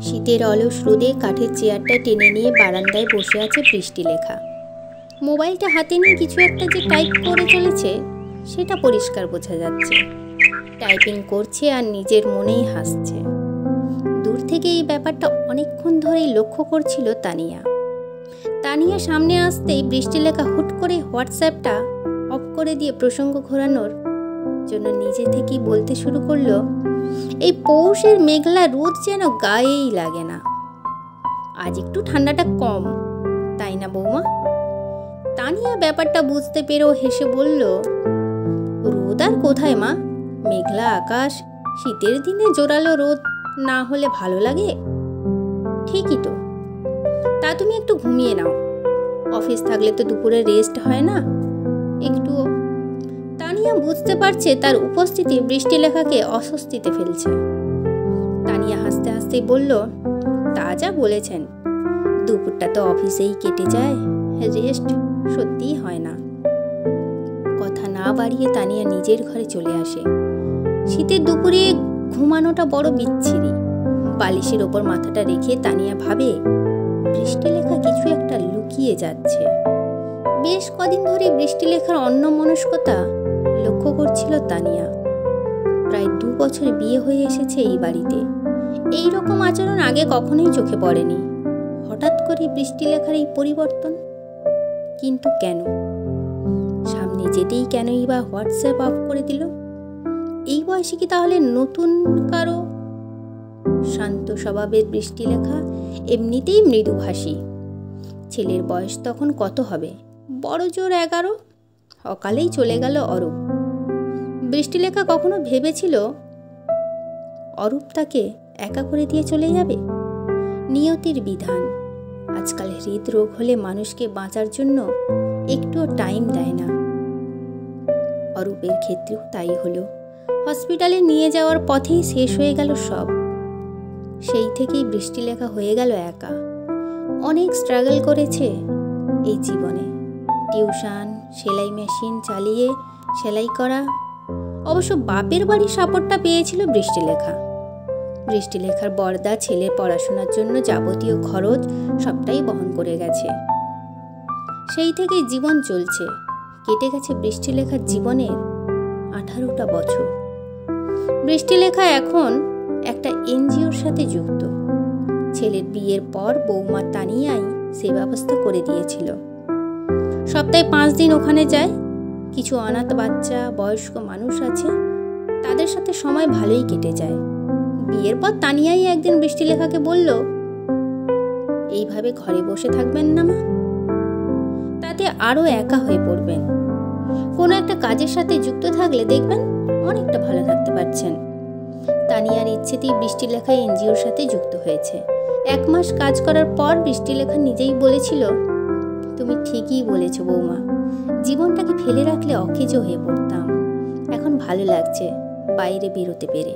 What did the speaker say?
শীতের অলস রোদে কাঠের চেয়ারটা টেনে নিয়ে বারান্দায় বসে আছে বৃষ্টিলেখা। মোবাইলটা হাতে নিয়ে কিছু একটা যে টাইপ করে চলেছে সেটা পরিষ্কার বোঝা যাচ্ছে। টাইপিং করছে আর নিজের মনেই হাসছে। দূর থেকে এই ব্যাপারটা অনেকক্ষণ ধরেই লক্ষ্য করছিল তানিয়া। তানিয়া সামনে আসতেই বৃষ্টিলেখা হুট করে হোয়াটসঅ্যাপটা অফ করে দিয়ে প্রসঙ্গ ঘোরানোর জন্য নিজে থেকেই বলতে শুরু করলো, এই পৌষের মেঘলা রোদ যেন গায়েই লাগে না। আজ একটু ঠান্ডাটা কম, তাই না বৌমা? তানিয়া ব্যাপারটা বুঝতে পেরেও হেসে বলল, রোদ আর কোথায় মা, মেঘলা আকাশ, শীতের দিনে জোরালো রোদ না হলে ভালো লাগে? ঠিকই তো, তা তুমি একটু ঘুমিয়ে নাও, অফিস থাকলে তো দুপুরে রেস্ট হয় না একটুও। তানিয়া বুঝতে পারছে তার উপস্থিতি বৃষ্টিলেখাকে অস্বস্তিতে ফেলছে। তানিয়া হাসতে হাসতেই বলল, তা যা বলেছেন, দুপুরটা তো অফিসেই কেটে যায়, রেস্ট সত্যিই হয় না। কথা না বাড়িয়ে তানিয়া নিজের ঘরে চলে আসে। শীতের দুপুরে ঘুমানোটা বড় বিচ্ছিরি। বালিশের ওপর মাথাটা রেখে তানিয়া ভাবে, বৃষ্টিলেখা কিছু একটা লুকিয়ে যাচ্ছে। বেশ কদিন ধরে বৃষ্টিলেখার অন্যমনস্কতা লক্ষ্য করছিল তানিয়া। প্রায় 2 বছর বিয়ে হয়ে এসেছে এই বাড়িতে। এই রকম আচরণ আগে কখনোই চোখে পড়েনি। হঠাৎ করে বৃষ্টিলেখার এই পরিবর্তন, কিন্তু কেন? সামনে যেতেই কেনই বা হোয়াটসঅ্যাপ অফ করে দিল? এই বয়সে কি তাহলে নতুন কারো? শান্ত স্বভাবের বৃষ্টিলেখা এমনিতেই মৃদুভাষী। ছেলের বয়স তখন কত হবে? বড় জোর 11। অকালেই চলে গেল অরূপ। বৃষ্টিলেখা কখনো ভেবেছিল অরূপ তাকে একা করে দিয়ে চলে যাবে? নিয়তির বিধান। আজকাল হৃদরোগ হলে মানুষকে বাঁচার জন্য একটুও টাইম দেয় না। অরূপের ক্ষেত্রেও তাই হলো। হসপিটালে নিয়ে যাওয়ার পথেই শেষ হয়ে গেল সব। সেই থেকেই বৃষ্টিলেখা হয়ে গেল একা। অনেক স্ট্রাগল করেছে এই জীবনে। টিউশন, সেলাই মেশিন চালিয়ে সেলাই করা। অবশ্য বাপের বাড়ির সাপোর্টটা পেয়েছিল বৃষ্টিলেখা। বৃষ্টিলেখার বড়দা ছেলে পড়াশোনার জন্য যাবতীয় খরচ সবটাই বহন করে গেছে। সেই থেকেই জীবন চলছে। কেটে গেছে বৃষ্টিলেখার জীবনের 18টা বছর। বৃষ্টিলেখা এখন একটা এনজিওর সাথে যুক্ত। ছেলের বিয়ের পর বৌমা তানিয়াই সে ব্যবস্থা করে দিয়েছিল। সপ্তাহে 5 দিন ওখানে যায়। কিছু অনাথ বাচ্চা, বয়স্ক মানুষ আছে, তাদের সাথে সময় ভালোই কেটে যায়। বিয়ের পর তানিয়াই একদিন বৃষ্টিলেখাকে বলল, এইভাবে ঘরে বসে থাকবেন না মা, তাতে আরো একা হয়ে পড়বেন। কোনো একটা কাজের সাথে যুক্ত থাকলে দেখবেন অনেকটা ভালো থাকতে পারছেন। তানিয়ার ইচ্ছেতেই বৃষ্টিলেখা এনজিওর সাথে যুক্ত হয়েছে। 1 মাস কাজ করার পর বৃষ্টিলেখা নিজেই বলেছিল, তুমি ঠিকই বলেছ বৌমা, জীবনটাকে ফেলে রাখলে অকেজো হয়ে পড়তাম। এখন ভালো লাগছে বাইরে বেরোতে পেরে।